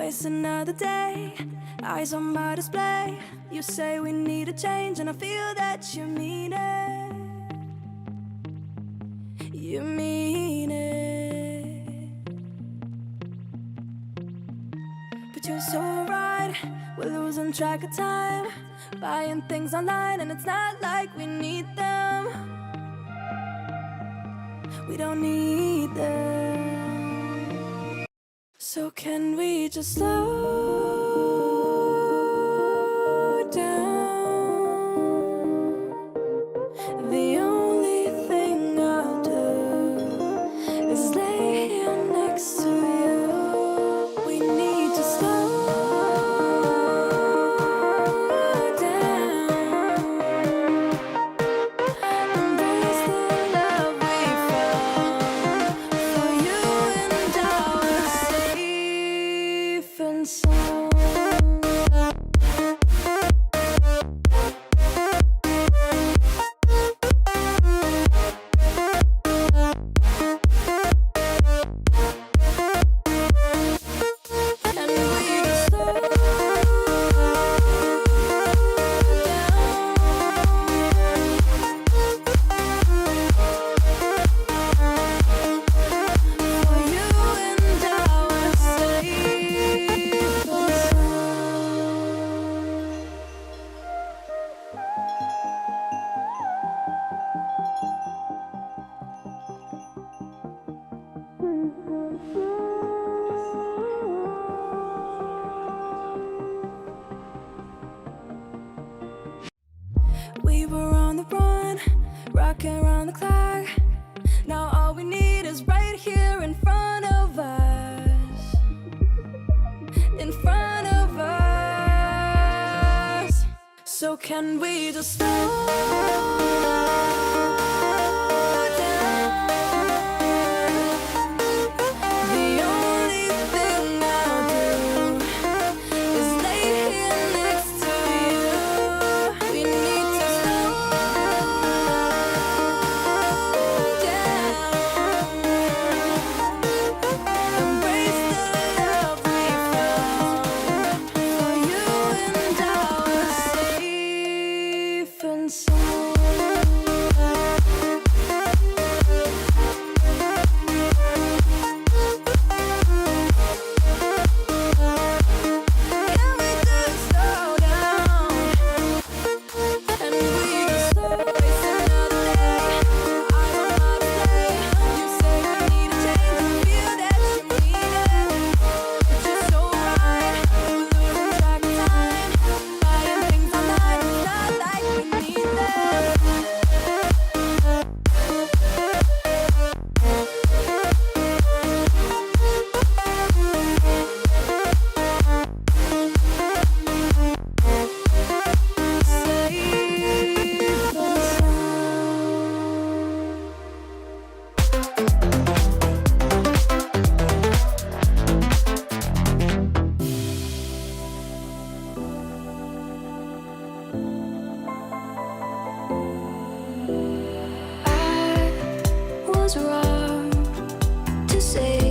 waste another day, eyes on my display. You say we need a change and I feel that you mean it. You mean it. But you're so right, we're losing track of time, buying things online and it's not like we need them. We don't need them. So can we just slow down? The only thing I'll do is lay here next to you. We need to slow down. Embrace the love we found. For you and I are safe and sound. And we just slow down. For you and I are safe and we were on the run, rocking around the clock. Now all we need is right here in front of us. In front of us. So can we just slow down? The only thing I'll do is lay here next to you. We need to slow down. Embrace the love we found. For you and I are safe and sound. Can we just slow down? And we just slow waste another day, eyes on my display. You say we need a change and feel that you mean it. But you're so right, we're losing track of time, buying things online, it's not like we need them. Safe and I was wrong to say